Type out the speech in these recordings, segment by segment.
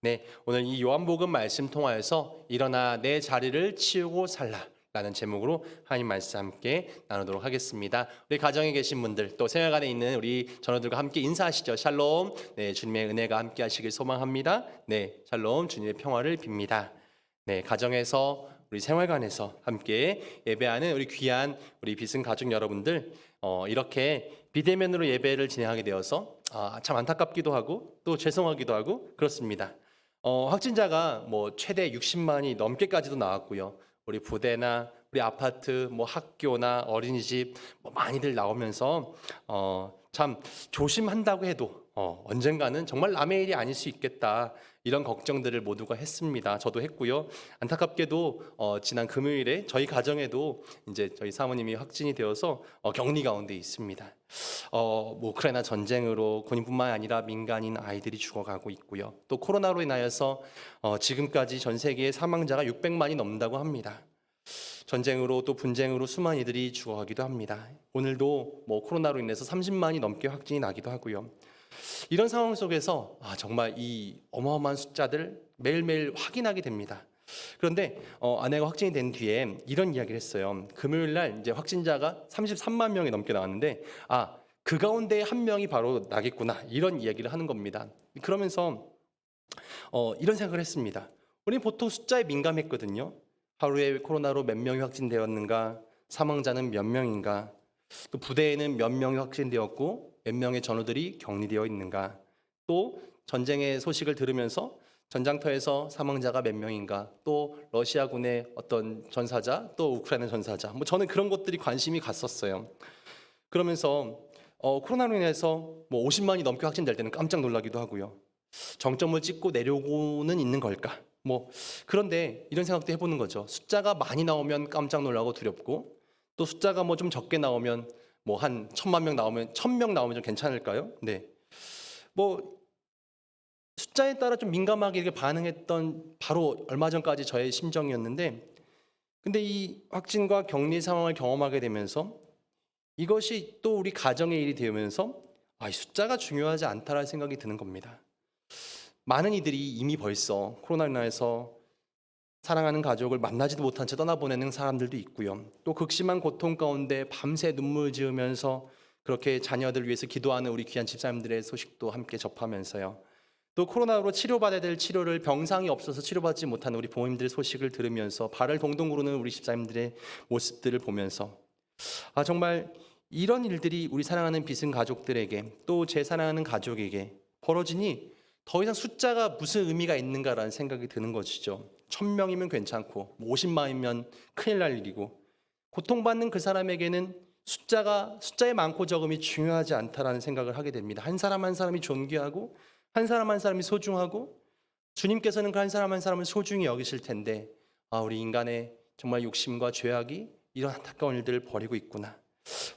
네, 오늘 이 요한복음 말씀 통하여서 일어나 내 자리를 치우고 살라 라는 제목으로 하나님 말씀 함께 나누도록 하겠습니다. 우리 가정에 계신 분들 또 생활관에 있는 우리 전우들과 함께 인사하시죠. 샬롬. 네, 주님의 은혜가 함께 하시길 소망합니다. 네, 샬롬. 주님의 평화를 빕니다. 네, 가정에서 우리 생활관에서 함께 예배하는 우리 귀한 우리 비승 가족 여러분들 이렇게 비대면으로 예배를 진행하게 되어서 참 안타깝기도 하고 또 죄송하기도 하고 그렇습니다. 확진자가 뭐 최대 60만이 넘게까지도 나왔고요. 우리 부대나 우리 아파트, 뭐 학교나 어린이집 뭐 많이들 나오면서 참 조심한다고 해도 언젠가는 정말 남의 일이 아닐 수 있겠다 이런 걱정들을 모두가 했습니다. 저도 했고요. 안타깝게도 지난 금요일에 저희 가정에도 이제 저희 사모님이 확진이 되어서 격리 가운데 있습니다. 뭐 우크라이나 전쟁으로 군인뿐만 아니라 민간인 아이들이 죽어가고 있고요. 또 코로나로 인하여서 지금까지 전 세계의 사망자가 600만이 넘는다고 합니다. 전쟁으로 또 분쟁으로 수많은 이들이 죽어가기도 합니다. 오늘도 뭐 코로나로 인해서 30만이 넘게 확진이 나기도 하고요. 이런 상황 속에서 정말 이 어마어마한 숫자들 매일매일 확인하게 됩니다. 그런데 아내가 확진이 된 뒤에 이런 이야기를 했어요. 금요일 날 이제 확진자가 33만 명이 넘게 나왔는데 그 가운데 한 명이 바로 나겠구나 이런 이야기를 하는 겁니다. 그러면서 이런 생각을 했습니다. 우리는 보통 숫자에 민감했거든요. 하루에 코로나로 몇 명이 확진되었는가, 사망자는 몇 명인가, 또 부대에는 몇 명이 확진되었고 몇 명의 전우들이 격리되어 있는가, 또 전쟁의 소식을 들으면서 전장터에서 사망자가 몇 명인가, 또 러시아군의 어떤 전사자, 또 우크라이나 전사자, 뭐 저는 그런 것들이 관심이 갔었어요. 그러면서 코로나로 인해서 뭐 50만이 넘게 확진될 때는 깜짝 놀라기도 하고요. 정점을 찍고 내려오고는 있는 걸까? 뭐 그런데 이런 생각도 해보는 거죠. 숫자가 많이 나오면 깜짝 놀라고 두렵고 또 숫자가 뭐 좀 적게 나오면 뭐 한 1,000만 명 나오면 1,000명 나오면 좀 괜찮을까요? 네. 뭐 숫자에 따라 좀 민감하게 이렇게 반응했던 바로 얼마 전까지 저의 심정이었는데 근데 이 확진과 격리 상황을 경험하게 되면서 이것이 또 우리 가정의 일이 되면서 이 숫자가 중요하지 않다라는 생각이 드는 겁니다. 많은 이들이 이미 벌써 코로나로 인해서 사랑하는 가족을 만나지도 못한 채 떠나보내는 사람들도 있고요. 또 극심한 고통 가운데 밤새 눈물 지으면서 그렇게 자녀들 위해서 기도하는 우리 귀한 집사님들의 소식도 함께 접하면서요. 또 코로나로 치료받아야 될 치료를 병상이 없어서 치료받지 못하는 우리 부모님들의 소식을 들으면서 발을 동동 구르는 우리 집사님들의 모습들을 보면서 정말 이런 일들이 우리 사랑하는 비승 가족들에게 또 제 사랑하는 가족에게 벌어지니 더 이상 숫자가 무슨 의미가 있는가라는 생각이 드는 것이죠. 1,000명이면 괜찮고 50만이면 큰일 날 일이고 고통받는 그 사람에게는 숫자의 많고 적음이 중요하지 않다라는 생각을 하게 됩니다. 한 사람 한 사람이 존귀하고 한 사람 한 사람이 소중하고 주님께서는 그 한 사람 한 사람을 소중히 여기실 텐데 우리 인간의 정말 욕심과 죄악이 이런 안타까운 일들을 벌이고 있구나.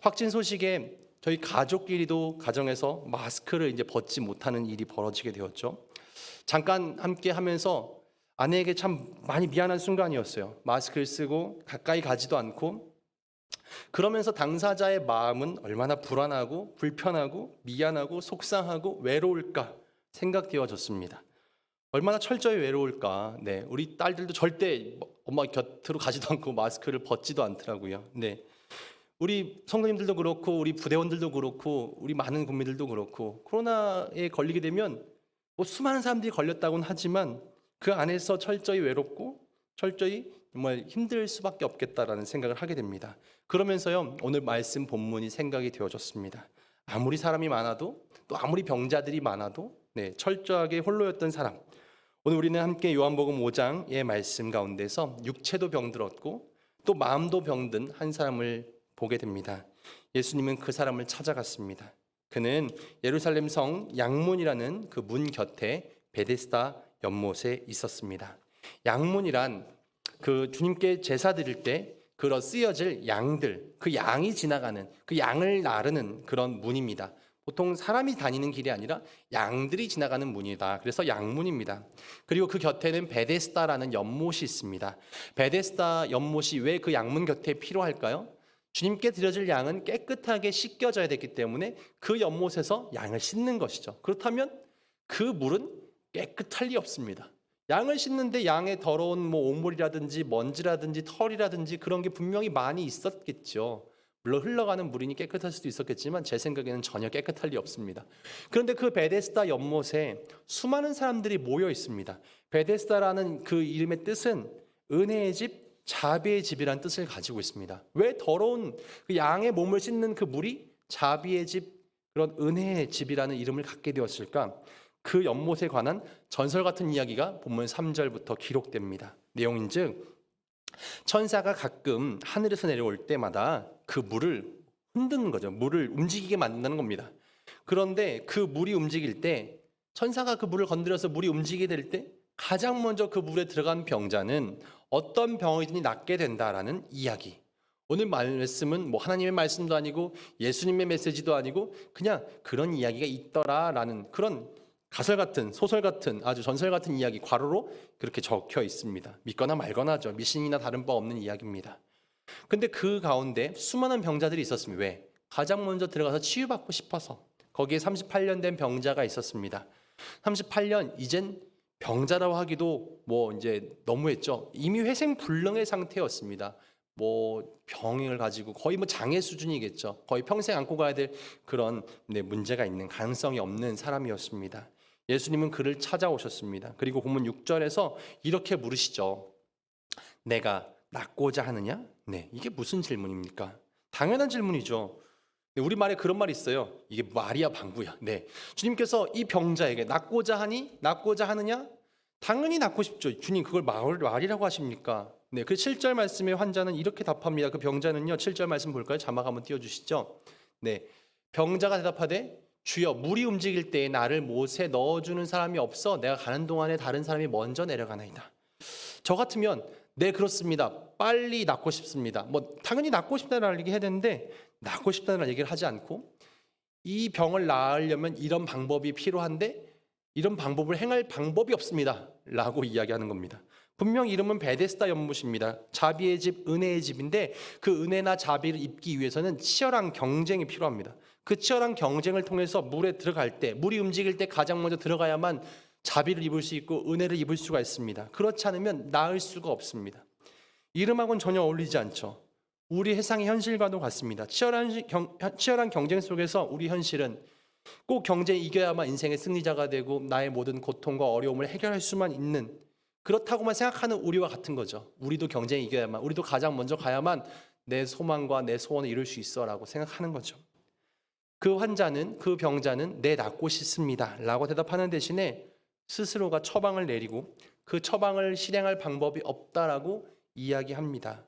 확진 소식에 저희 가족끼리도 가정에서 마스크를 이제 벗지 못하는 일이 벌어지게 되었죠. 잠깐 함께 하면서 아내에게 참 많이 미안한 순간이었어요. 마스크를 쓰고 가까이 가지도 않고 그러면서 당사자의 마음은 얼마나 불안하고 불편하고 미안하고 속상하고 외로울까 생각되어졌습니다. 얼마나 철저히 외로울까. 네, 우리 딸들도 절대 엄마 곁으로 가지도 않고 마스크를 벗지도 않더라고요. 네. 우리 성도님들도 그렇고 우리 부대원들도 그렇고 우리 많은 국민들도 그렇고 코로나에 걸리게 되면 뭐 수많은 사람들이 걸렸다고는 하지만 그 안에서 철저히 외롭고 철저히 정말 힘들 수밖에 없겠다라는 생각을 하게 됩니다. 그러면서요 오늘 말씀 본문이 생각이 되어졌습니다. 아무리 사람이 많아도 또 아무리 병자들이 많아도 철저하게 홀로였던 사람. 오늘 우리는 함께 요한복음 5장의 말씀 가운데서 육체도 병들었고 또 마음도 병든 한 사람을 보게 됩니다. 예수님은 그 사람을 찾아갔습니다. 그는 예루살렘 성 양문이라는 그 문 곁에 베데스다 연못에 있었습니다. 양문이란 그 주님께 제사 드릴 때 그런 쓰여질 양들, 그 양이 지나가는 그 양을 나르는 그런 문입니다. 보통 사람이 다니는 길이 아니라 양들이 지나가는 문이다. 그래서 양문입니다. 그리고 그 곁에는 베데스다라는 연못이 있습니다. 베데스다 연못이 왜 그 양문 곁에 필요할까요? 주님께 드려질 양은 깨끗하게 씻겨져야 되기 때문에 그 연못에서 양을 씻는 것이죠. 그렇다면 그 물은 깨끗할 리 없습니다. 양을 씻는데 양의 더러운 오물이라든지 먼지라든지 털이라든지 그런 게 분명히 많이 있었겠죠. 물론 흘러가는 물이니 깨끗할 수도 있었겠지만 제 생각에는 전혀 깨끗할 리 없습니다. 그런데 그 베데스다 연못에 수많은 사람들이 모여 있습니다. 베데스다라는 그 이름의 뜻은 은혜의 집, 자비의 집이라는 뜻을 가지고 있습니다. 왜 더러운 그 양의 몸을 씻는 그 물이 자비의 집, 그런 은혜의 집이라는 이름을 갖게 되었을까? 그 연못에 관한 전설 같은 이야기가 본문 3절부터 기록됩니다. 내용인즉 천사가 가끔 하늘에서 내려올 때마다 그 물을 흔드는 거죠. 물을 움직이게 만든다는 겁니다. 그런데 그 물이 움직일 때 천사가 그 물을 건드려서 물이 움직이게 될 때 가장 먼저 그 물에 들어간 병자는 어떤 병이든지 낫게 된다라는 이야기. 오늘 말씀은 하나님의 말씀도 아니고 예수님의 메시지도 아니고 그냥 그런 이야기가 있더라라는 그런 가설 같은 소설 같은 아주 전설 같은 이야기 괄호로 그렇게 적혀 있습니다. 믿거나 말거나죠. 미신이나 다른 바 없는 이야기입니다. 근데 그 가운데 수많은 병자들이 있었습니다. 왜? 가장 먼저 들어가서 치유받고 싶어서. 거기에 38년 된 병자가 있었습니다. 38년 이젠 병자라고 하기도 이제 너무했죠. 이미 회생불능의 상태였습니다. 병을 가지고 거의 장애 수준이겠죠. 거의 평생 안고 가야 될 그런 문제가 있는 가능성이 없는 사람이었습니다. 예수님은 그를 찾아오셨습니다. 그리고 본문 6절에서 이렇게 물으시죠. 내가 낫고자 하느냐? 네, 이게 무슨 질문입니까? 당연한 질문이죠. 우리말에 그런 말이 있어요. 이게 말이야 방구야. 네, 주님께서 이 병자에게 낫고자 하니? 낫고자 하느냐? 당연히 낫고 싶죠. 주님 그걸 말이라고 하십니까? 네, 그 7절 말씀에 환자는 이렇게 답합니다. 그 병자는요. 7절 말씀 볼까요? 자막 한번 띄워주시죠. 네, 병자가 대답하되 주여 물이 움직일 때에 나를 못에 넣어주는 사람이 없어 내가 가는 동안에 다른 사람이 먼저 내려가나이다. 저 같으면 네 그렇습니다. 빨리 낫고 싶습니다. 당연히 낫고 싶다는 얘기 해야 되는데 낫고 싶다는 얘기를 하지 않고 이 병을 나으려면 이런 방법이 필요한데 이런 방법을 행할 방법이 없습니다 라고 이야기하는 겁니다. 분명 이름은 베데스다 연못입니다. 자비의 집, 은혜의 집인데 그 은혜나 자비를 입기 위해서는 치열한 경쟁이 필요합니다. 그 치열한 경쟁을 통해서 물에 들어갈 때, 물이 움직일 때 가장 먼저 들어가야만 자비를 입을 수 있고 은혜를 입을 수가 있습니다. 그렇지 않으면 나을 수가 없습니다. 이름하고는 전혀 어울리지 않죠. 우리 세상의 현실과도 같습니다. 치열한 경쟁 속에서 우리 현실은 꼭 경쟁에 이겨야만 인생의 승리자가 되고 나의 모든 고통과 어려움을 해결할 수만 있는 그렇다고만 생각하는 우리와 같은 거죠. 우리도 경쟁에 이겨야만, 우리도 가장 먼저 가야만 내 소망과 내 소원을 이룰 수 있어라고 생각하는 거죠. 그 환자는, 그 병자는 내 낫고 싶습니다 라고 대답하는 대신에 스스로가 처방을 내리고 그 처방을 실행할 방법이 없다라고 이야기합니다.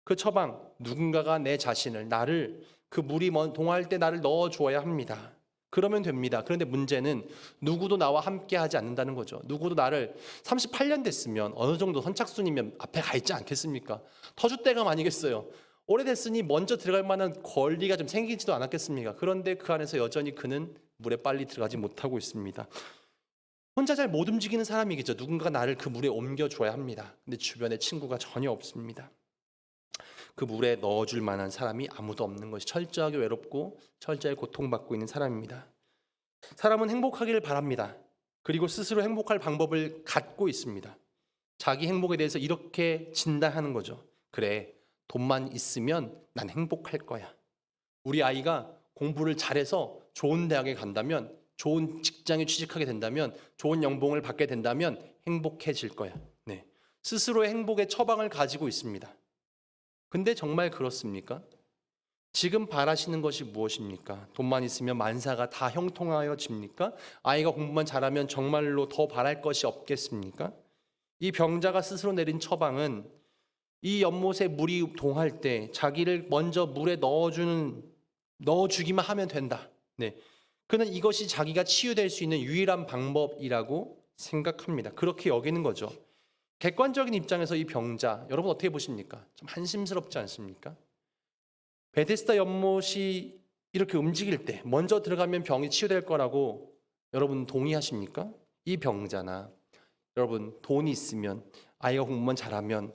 그 처방, 누군가가 내 자신을, 나를 그 물이 동할 때 나를 넣어주어야 합니다. 그러면 됩니다. 그런데 문제는 누구도 나와 함께 하지 않는다는 거죠. 누구도 나를 38년 됐으면 어느 정도 선착순이면 앞에 가 있지 않겠습니까? 터줏대감 아니겠어요? 오래됐으니 먼저 들어갈 만한 권리가 좀 생기지도 않았겠습니까? 그런데 그 안에서 여전히 그는 물에 빨리 들어가지 못하고 있습니다. 혼자 잘 못 움직이는 사람이겠죠. 누군가 나를 그 물에 옮겨줘야 합니다. 근데 주변에 친구가 전혀 없습니다. 그 물에 넣어줄 만한 사람이 아무도 없는 것이 철저하게 외롭고 철저하게 고통받고 있는 사람입니다. 사람은 행복하기를 바랍니다. 그리고 스스로 행복할 방법을 갖고 있습니다. 자기 행복에 대해서 이렇게 진단하는 거죠. 그래, 돈만 있으면 난 행복할 거야. 우리 아이가 공부를 잘해서 좋은 대학에 간다면, 좋은 직장에 취직하게 된다면, 좋은 연봉을 받게 된다면 행복해질 거야. 네, 스스로의 행복의 처방을 가지고 있습니다. 근데 정말 그렇습니까? 지금 바라시는 것이 무엇입니까? 돈만 있으면 만사가 다 형통하여집니까? 아이가 공부만 잘하면 정말로 더 바랄 것이 없겠습니까? 이 병자가 스스로 내린 처방은 이 연못에 물이 동할 때 자기를 먼저 물에 넣어주기만 하면 된다. 네, 그는 이것이 자기가 치유될 수 있는 유일한 방법이라고 생각합니다. 그렇게 여기는 거죠. 객관적인 입장에서 이 병자, 여러분 어떻게 보십니까? 좀 한심스럽지 않습니까? 베데스다 연못이 이렇게 움직일 때 먼저 들어가면 병이 치유될 거라고 여러분 동의하십니까? 이 병자나 여러분 돈이 있으면, 아이가 공부만 잘하면,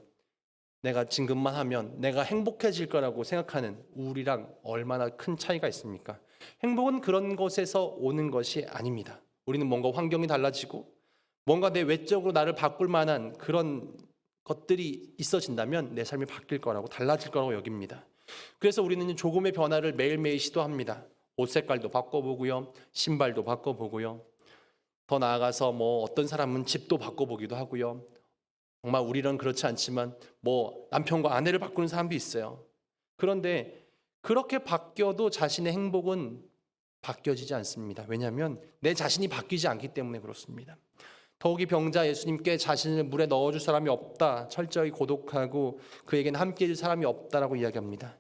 내가 진급만 하면 내가 행복해질 거라고 생각하는 우리랑 얼마나 큰 차이가 있습니까? 행복은 그런 것에서 오는 것이 아닙니다. 우리는 뭔가 환경이 달라지고 뭔가 내 외적으로 나를 바꿀 만한 그런 것들이 있어진다면 내 삶이 바뀔 거라고, 달라질 거라고 여깁니다. 그래서 우리는 조금의 변화를 매일매일 시도합니다. 옷 색깔도 바꿔보고요, 신발도 바꿔보고요, 더 나아가서 뭐 어떤 사람은 집도 바꿔보기도 하고요. 정말 우리는 그렇지 않지만 뭐 남편과 아내를 바꾸는 사람도 있어요. 그런데 그렇게 바뀌어도 자신의 행복은 바뀌어지지 않습니다. 왜냐하면 내 자신이 바뀌지 않기 때문에 그렇습니다. 더욱이 병자 예수님께 자신을 물에 넣어줄 사람이 없다, 철저히 고독하고 그에게는 함께 해줄 사람이 없다라고 이야기합니다.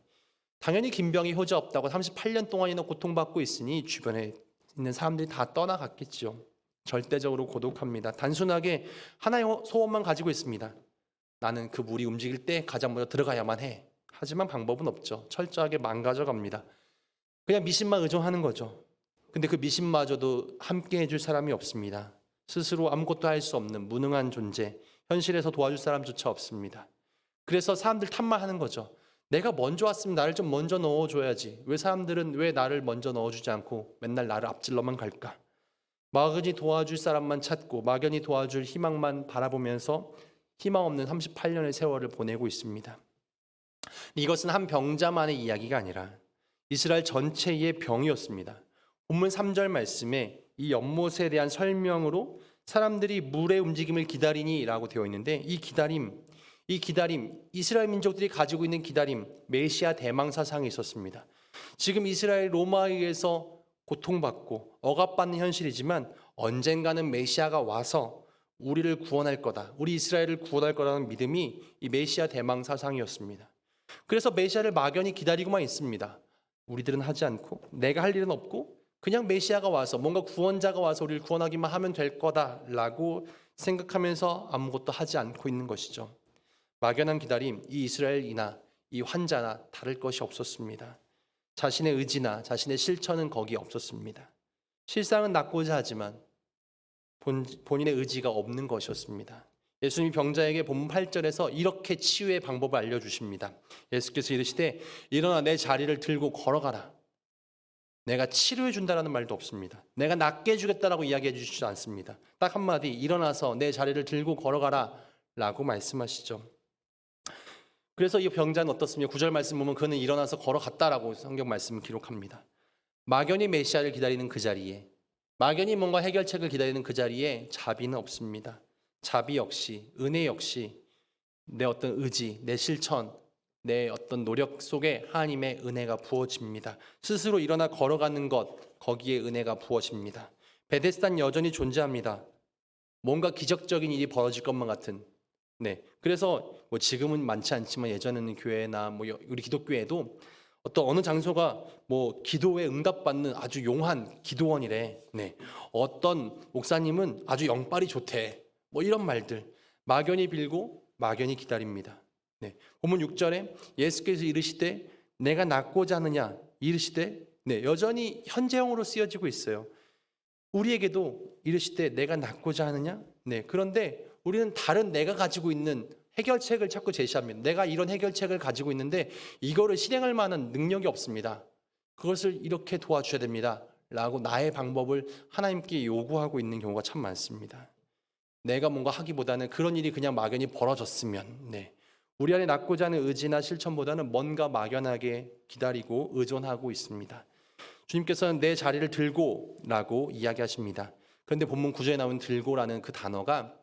당연히 김병이 효자 없다고 38년 동안이나 고통받고 있으니 주변에 있는 사람들이 다 떠나갔겠죠. 절대적으로 고독합니다. 단순하게 하나의 소원만 가지고 있습니다. 나는 그 물이 움직일 때 가장 먼저 들어가야만 해. 하지만 방법은 없죠. 철저하게 망가져갑니다. 그냥 미신만 의존하는 거죠. 근데 그 미신마저도 함께 해줄 사람이 없습니다. 스스로 아무것도 할 수 없는 무능한 존재, 현실에서 도와줄 사람조차 없습니다. 그래서 사람들 탓만 하는 거죠. 내가 먼저 왔으면 나를 좀 먼저 넣어줘야지. 왜 사람들은 왜 나를 먼저 넣어주지 않고 맨날 나를 앞질러만 갈까? 막연히 도와줄 사람만 찾고 막연히 도와줄 희망만 바라보면서 희망 없는 38년의 세월을 보내고 있습니다. 이것은 한 병자만의 이야기가 아니라 이스라엘 전체의 병이었습니다. 본문 3절 말씀에 이 연못에 대한 설명으로 사람들이 물의 움직임을 기다리니 라고 되어 있는데 이 기다림, 이스라엘 민족들이 가지고 있는 기다림, 메시아 대망 사상이 있었습니다. 지금 이스라엘 로마에 의해서 고통받고 억압받는 현실이지만 언젠가는 메시아가 와서 우리를 구원할 거다, 우리 이스라엘을 구원할 거라는 믿음이 이 메시아 대망 사상이었습니다. 그래서 메시아를 막연히 기다리고만 있습니다. 우리들은 하지 않고 내가 할 일은 없고 그냥 메시아가 와서 뭔가 구원자가 와서 우리를 구원하기만 하면 될 거다라고 생각하면서 아무것도 하지 않고 있는 것이죠. 막연한 기다림, 이 이스라엘이나 이 환자나 다를 것이 없었습니다. 자신의 의지나 자신의 실천은 거기에 없었습니다. 실상은 낫고자 하지만 본인의 의지가 없는 것이었습니다. 예수님이 병자에게 본문 8절에서 이렇게 치유의 방법을 알려주십니다. 예수께서 이르시되 일어나 내 자리를 들고 걸어가라. 내가 치료해 준다라는 말도 없습니다. 내가 낫게 해주겠다라고 이야기해 주시지 않습니다. 딱 한마디, 일어나서 내 자리를 들고 걸어가라 라고 말씀하시죠. 그래서 이 병자는 어떻습니까? 9절 말씀 보면 그는 일어나서 걸어갔다라고 성경 말씀을 기록합니다. 막연히 메시아를 기다리는 그 자리에, 막연히 뭔가 해결책을 기다리는 그 자리에 자비는 없습니다. 자비 역시, 은혜 역시 내 어떤 의지, 내 실천, 내 어떤 노력 속에 하나님의 은혜가 부어집니다. 스스로 일어나 걸어가는 것, 거기에 은혜가 부어집니다. 베데스다는 여전히 존재합니다. 뭔가 기적적인 일이 벌어질 것만 같은. 그래서 뭐 지금은 많지 않지만 예전에는 교회나 뭐 우리 기독교에도 어떤 어느 장소가 뭐 기도에 응답받는 아주 용한 기도원이래. 어떤 목사님은 아주 영빨이 좋대. 뭐 이런 말들 막연히 빌고 막연히 기다립니다. 본문 6절에 예수께서 이르시되 내가 낫고자 하느냐 이르시되 여전히 현재형으로 쓰여지고 있어요. 우리에게도 이르시되 내가 낫고자 하느냐. 그런데 우리는 다른 내가 가지고 있는 해결책을 자꾸 제시합니다. 내가 이런 해결책을 가지고 있는데 이거를 실행할 만한 능력이 없습니다. 그것을 이렇게 도와줘야 됩니다 라고 나의 방법을 하나님께 요구하고 있는 경우가 참 많습니다. 내가 뭔가 하기보다는 그런 일이 그냥 막연히 벌어졌으면, 우리 안에 낫고자 하는 의지나 실천보다는 뭔가 막연하게 기다리고 의존하고 있습니다. 주님께서는 내 자리를 들고라고 이야기하십니다. 그런데 본문 9절에 나온 들고라는 그 단어가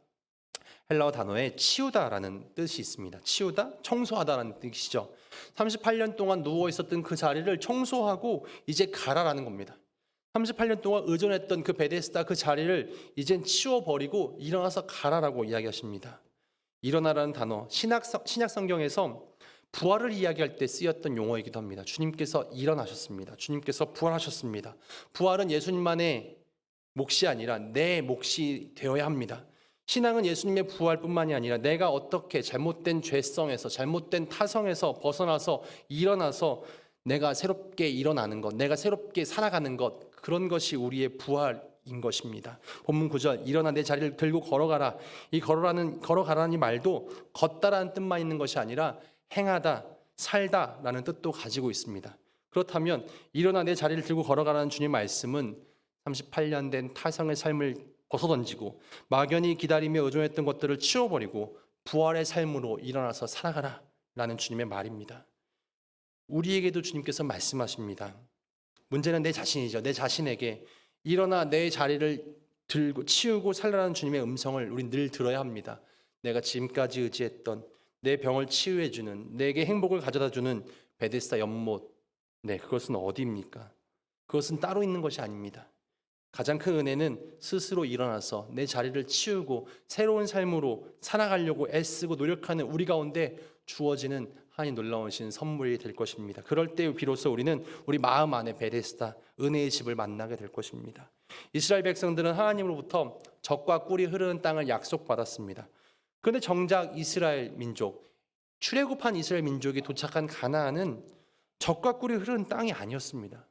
헬라어 단어에 치우다라는 뜻이 있습니다. 치우다, 청소하다라는 뜻이죠. 38년 동안 누워 있었던 그 자리를 청소하고 이제 가라라는 겁니다. 38년 동안 의존했던 그 베데스다 그 자리를 이젠 치워버리고 일어나서 가라라고 이야기하십니다. 일어나라는 단어, 신약 성경에서 부활을 이야기할 때 쓰였던 용어이기도 합니다. 주님께서 일어나셨습니다. 주님께서 부활하셨습니다. 부활은 예수님만의 몫이 아니라 내 몫이 되어야 합니다. 신앙은 예수님의 부활뿐만이 아니라 내가 어떻게 잘못된 죄성에서, 잘못된 타성에서 벗어나서 일어나서 내가 새롭게 일어나는 것, 내가 새롭게 살아가는 것, 그런 것이 우리의 부활인 것입니다. 본문 9절 일어나 내 자리를 들고 걸어가라. 이 걸어가라는 말도 걷다라는 뜻만 있는 것이 아니라 행하다, 살다라는 뜻도 가지고 있습니다. 그렇다면 일어나 내 자리를 들고 걸어가라는 주님 말씀은 38년 된 타성의 삶을 벗어던지고 막연히 기다리며 의존했던 것들을 치워버리고 부활의 삶으로 일어나서 살아가라 라는 주님의 말입니다. 우리에게도 주님께서 말씀하십니다. 문제는 내 자신이죠. 내 자신에게 일어나 내 자리를 들고 치우고 살라는 주님의 음성을 우리 늘 들어야 합니다. 내가 지금까지 의지했던 내 병을 치유해주는, 내게 행복을 가져다주는 베데스다 연못, 그것은 어디입니까? 그것은 따로 있는 것이 아닙니다. 가장 큰 은혜는 스스로 일어나서 내 자리를 치우고 새로운 삶으로 살아가려고 애쓰고 노력하는 우리 가운데 주어지는 하나님 놀라우신 선물이 될 것입니다. 그럴 때 비로소 우리는 우리 마음 안에 베데스다, 은혜의 집을 만나게 될 것입니다. 이스라엘 백성들은 하나님으로부터 젖과 꿀이 흐르는 땅을 약속받았습니다. 그런데 정작 이스라엘 민족, 출애굽한 이스라엘 민족이 도착한 가나안은 젖과 꿀이 흐르는 땅이 아니었습니다.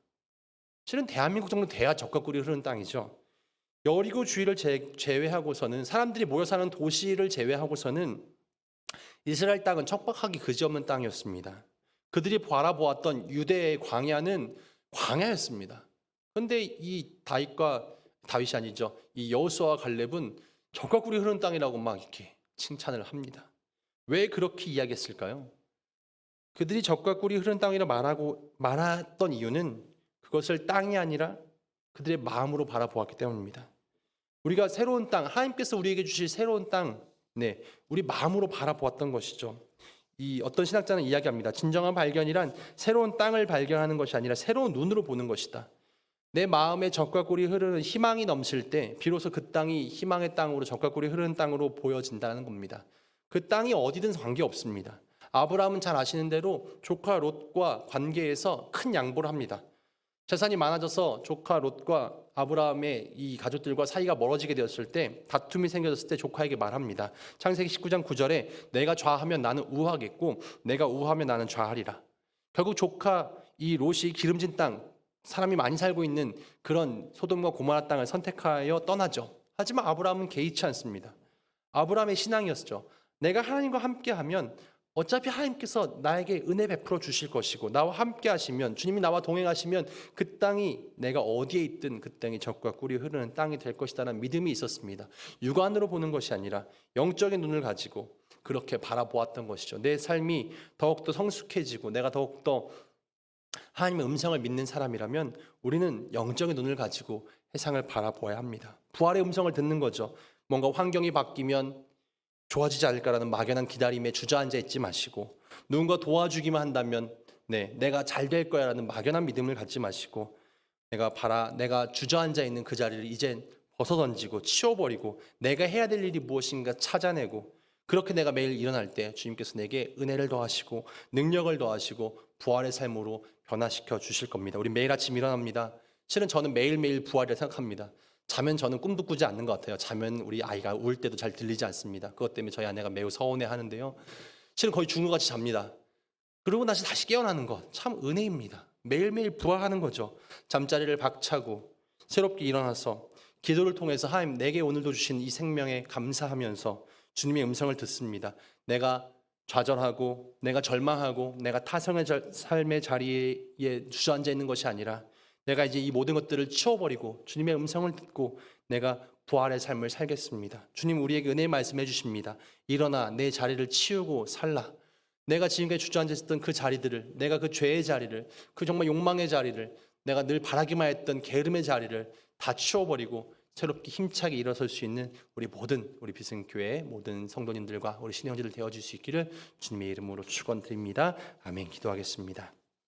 실은 대한민국 정도 돼야 젖과 꿀이 흐르는 땅이죠. 여리고 주위를 제외하고서는, 사람들이 모여 사는 도시를 제외하고서는 이스라엘 땅은 척박하기 그지없는 땅이었습니다. 그들이 바라보았던 유대의 광야는 광야였습니다. 그런데 이 다윗이 아니죠. 이 여호수아와 갈렙은 젖과 꿀이 흐르는 땅이라고 막 이렇게 칭찬을 합니다. 왜 그렇게 이야기했을까요? 그들이 젖과 꿀이 흐르는 땅이라 말했던 이유는 그것을 땅이 아니라 그들의 마음으로 바라보았기 때문입니다. 우리가 새로운 땅, 하나님께서 우리에게 주실 새로운 땅, 우리 마음으로 바라보았던 것이죠. 이 어떤 신학자는 이야기합니다. 진정한 발견이란 새로운 땅을 발견하는 것이 아니라 새로운 눈으로 보는 것이다. 내 마음에 젖과 꿀이 흐르는 희망이 넘칠 때 비로소 그 땅이 희망의 땅으로, 젖과 꿀이 흐르는 땅으로 보여진다는 겁니다. 그 땅이 어디든 관계없습니다. 아브라함은 잘 아시는 대로 조카 롯과 관계에서 큰 양보를 합니다. 재산이 많아져서 조카 롯과 아브라함의 이 가족들과 사이가 멀어지게 되었을 때, 다툼이 생겨졌을 때 조카에게 말합니다. 창세기 19장 9절에 내가 좌하면 나는 우하겠고 내가 우하면 나는 좌하리라. 결국 조카 이 롯이 기름진 땅, 사람이 많이 살고 있는 그런 소돔과 고모라 땅을 선택하여 떠나죠. 하지만 아브라함은 개의치 않습니다. 아브라함의 신앙이었죠. 내가 하나님과 함께하면 어차피 하나님께서 나에게 은혜 베풀어 주실 것이고, 나와 함께 하시면, 주님이 나와 동행하시면 그 땅이 내가 어디에 있든 그 땅이 젖과 꿀이 흐르는 땅이 될 것이라는 믿음이 있었습니다. 육안으로 보는 것이 아니라 영적인 눈을 가지고 그렇게 바라보았던 것이죠. 내 삶이 더욱더 성숙해지고 내가 더욱더 하나님의 음성을 믿는 사람이라면 우리는 영적인 눈을 가지고 세상을 바라보아야 합니다. 부활의 음성을 듣는 거죠. 뭔가 환경이 바뀌면 좋아지지 않을까라는 막연한 기다림에 주저앉아 있지 마시고, 누군가 도와주기만 한다면 내가 잘 될 거야라는 막연한 믿음을 갖지 마시고, 내가 주저앉아 있는 그 자리를 이젠 벗어던지고 치워버리고 내가 해야 될 일이 무엇인가 찾아내고, 그렇게 내가 매일 일어날 때 주님께서 내게 은혜를 더하시고 능력을 더하시고 부활의 삶으로 변화시켜 주실 겁니다. 우리 매일 아침 일어납니다. 실은 저는 매일매일 부활을 생각합니다. 자면 저는 꿈도 꾸지 않는 것 같아요. 자면 우리 아이가 울 때도 잘 들리지 않습니다. 그것 때문에 저희 아내가 매우 서운해 하는데요. 실은 거의 죽은 것 같이 잡니다. 그러고 다시 깨어나는 것, 참 은혜입니다. 매일매일 부활하는 거죠. 잠자리를 박차고 새롭게 일어나서 기도를 통해서 하나님, 내게 오늘도 주신 이 생명에 감사하면서 주님의 음성을 듣습니다. 내가 좌절하고 내가 절망하고 내가 타성의 삶의 자리에 주저앉아 있는 것이 아니라 내가 이제 이 모든 것들을 치워버리고 주님의 음성을 듣고 내가 부활의 삶을 살겠습니다. 주님 우리에게 은혜의 말씀해 주십니다. 일어나 내 자리를 치우고 살라. 내가 지금까지 주저앉아 있었던 그 자리들을, 내가 그 죄의 자리를, 그 정말 욕망의 자리를, 내가 늘 바라기만 했던 게으름의 자리를 다 치워버리고 새롭게 힘차게 일어설 수 있는 우리 비승교회 모든 성도님들과 우리 신의 형제들 되어줄 수 있기를 주님의 이름으로 축원드립니다. 아멘. 기도하겠습니다.